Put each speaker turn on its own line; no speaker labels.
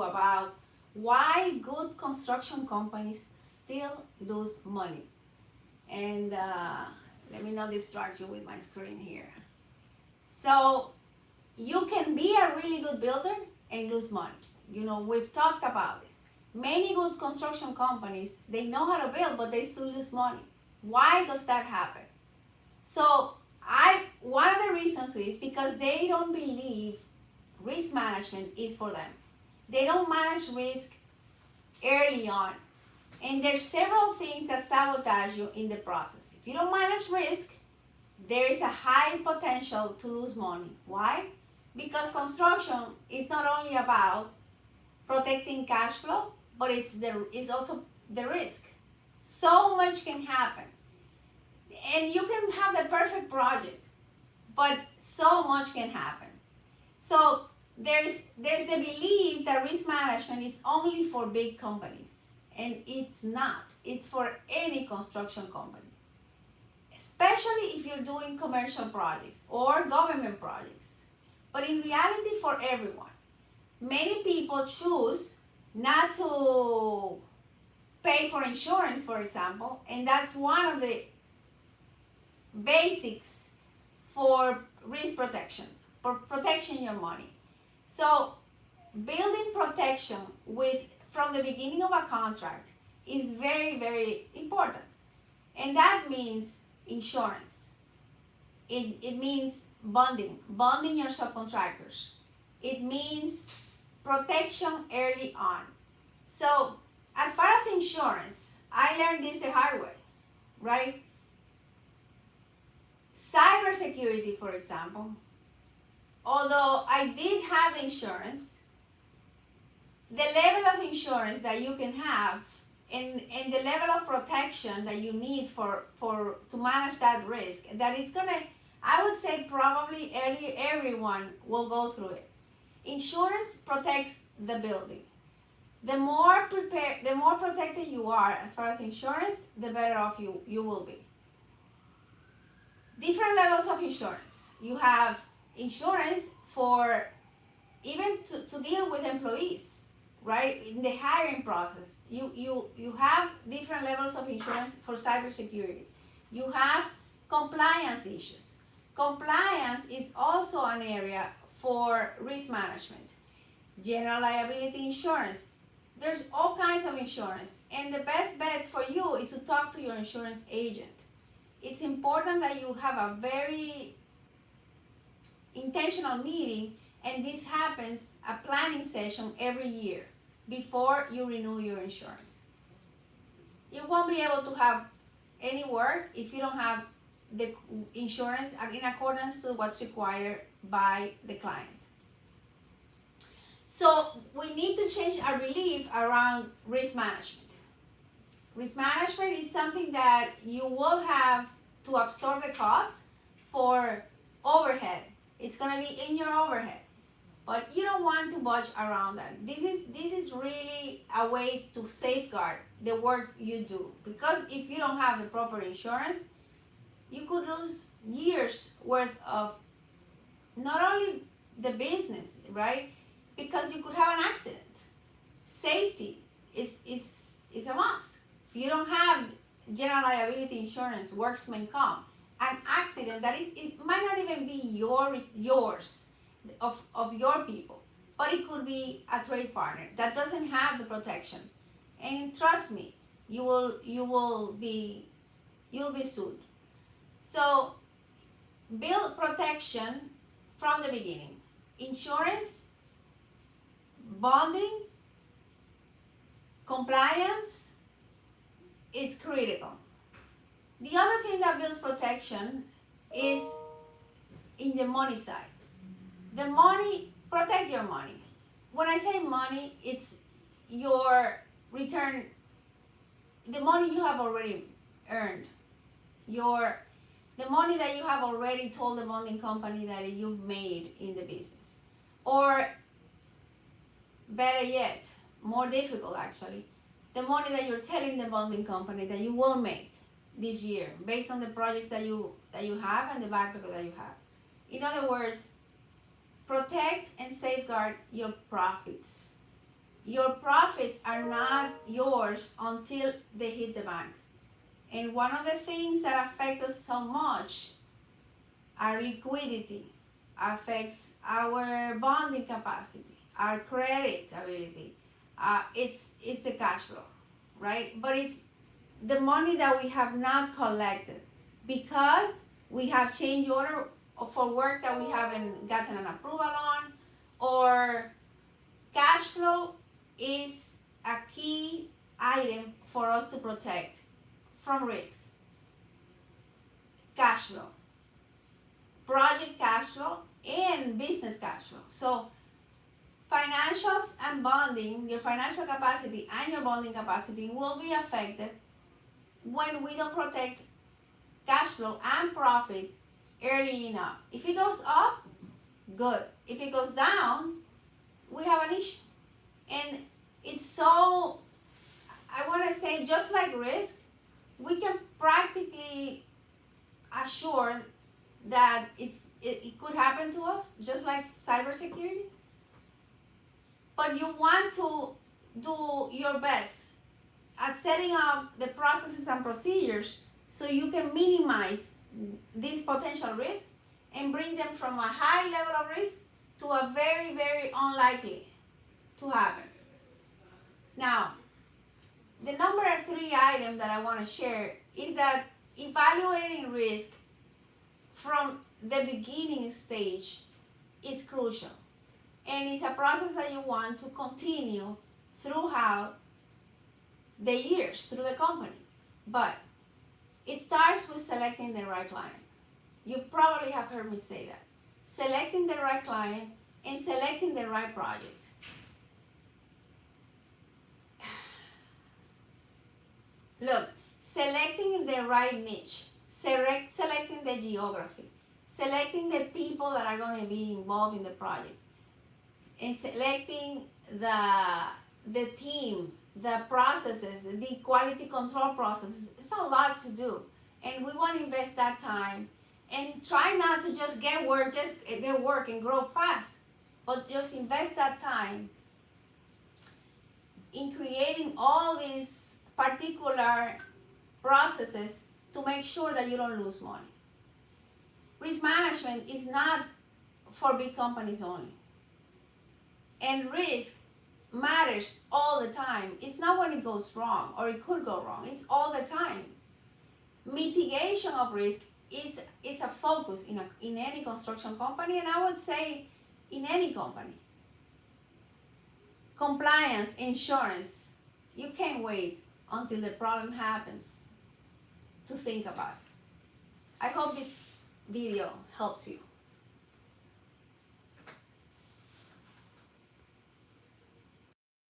you about why good construction companies still lose money. And let me not distract you with my screen here. So you can be a really good builder and lose money. You know, we've talked about this. Many good construction companies, they know how to build, but they still lose money. Why does that happen? So one of the reasons is because they don't believe risk management is for them. They don't manage risk early on. And there's several things that sabotage you in the process. If you don't manage risk, there is a high potential to lose money. Why? Because construction is not only about protecting cash flow, but it's also the risk. So much can happen. And you can have the perfect project, but so much can happen. So there's the belief that risk management is only for big companies, and it's not. It's for any construction company, especially if you're doing commercial projects or government projects, but in reality for everyone. Many people choose not to pay for insurance, for example, and that's one of the basics for risk protection, for protecting your money. So building protection from the beginning of a contract is very, very important. And that means insurance. It means bonding your subcontractors. It means protection early on. So as far as insurance, I learned this the hard way, right? Cybersecurity, for example, although I did have insurance, the level of insurance that you can have and the level of protection that you need to manage that risk, that it's gonna, I would say probably everyone will go through it. Insurance protects the building. The more protected you are as far as insurance, the better off you will be. Different levels of insurance. You have insurance for even to deal with employees, right? In the hiring process, you have different levels of insurance for cybersecurity. You have compliance issues. Compliance is also an area for risk management. General liability insurance. There's all kinds of insurance, and the best bet for you is to talk to your insurance agent. It's important that you have a very intentional meeting, and this happens, a planning session every year before you renew your insurance. You won't be able to have any work if you don't have the insurance in accordance to what's required by the client. So we need to change our belief around risk management. Risk management is something that you will have to absorb the cost for overhead. It's going to be in your overhead, but you don't want to budge around that. This is really a way to safeguard the work you do, because if you don't have the proper insurance, you could lose years worth of not only the business, right? Because you could have an accident. Safety is a must. If you don't have general liability insurance, workman comp, an accident that it might not even be yours of your people, but it could be a trade partner that doesn't have the protection. And trust me, you'll be sued. So build protection from the beginning. Insurance, bonding, compliance, it's critical. The other thing that builds protection is in the money side. The money, protect your money. When I say money, it's your return, the money you have already earned, the money that you have already told the bonding company that you've made in the business. Or better yet, more difficult actually, the money that you're telling the bonding company that you will make this year based on the projects that you have and the backlog that you have. In other words, protect and safeguard your profits. your profits are not yours until they hit the bank. And one of the things that affect us so much, our liquidity, affects our bonding capacity, our credit ability. It's the cash flow, right? But it's the money that we have not collected because we have change order for work that we haven't gotten an approval on, or cash flow is a key item for us to protect from risk. Cash flow, project cash flow, and business cash flow. So financials and bonding, your financial capacity and your bonding capacity will be affected when we don't protect cash flow and profit early enough. If it goes up, good. If it goes down, we have an issue. And it's so, I want to say, just like risk, we can practically assure that it could happen to us, just like cybersecurity. But you want to do your best at setting up the processes and procedures so you can minimize this potential risk and bring them from a high level of risk to a very, very unlikely to happen. Now, the number 3 item that I want to share is that evaluating risk from the beginning stage is crucial. And it's a process that you want to continue throughout the years, through the company. But it starts with selecting the right client. You probably have heard me say that. Selecting the right client and selecting the right project. Look, selecting the right niche, selecting the geography, selecting the people that are going to be involved in the project, and selecting the team, the processes, the quality control processes. It's a lot to do, and we want to invest that time and try not to just get work and grow fast, but just invest that time in creating all these particular processes to make sure that you don't lose money. Risk management is not for big companies only. And risk matters all the time. It's not when it goes wrong or it could go wrong. It's all the time. Mitigation of risk it's a focus in any construction company, and I would say in any company. Compliance, insurance, you can't wait until the problem happens to think about it. I hope this video helps you.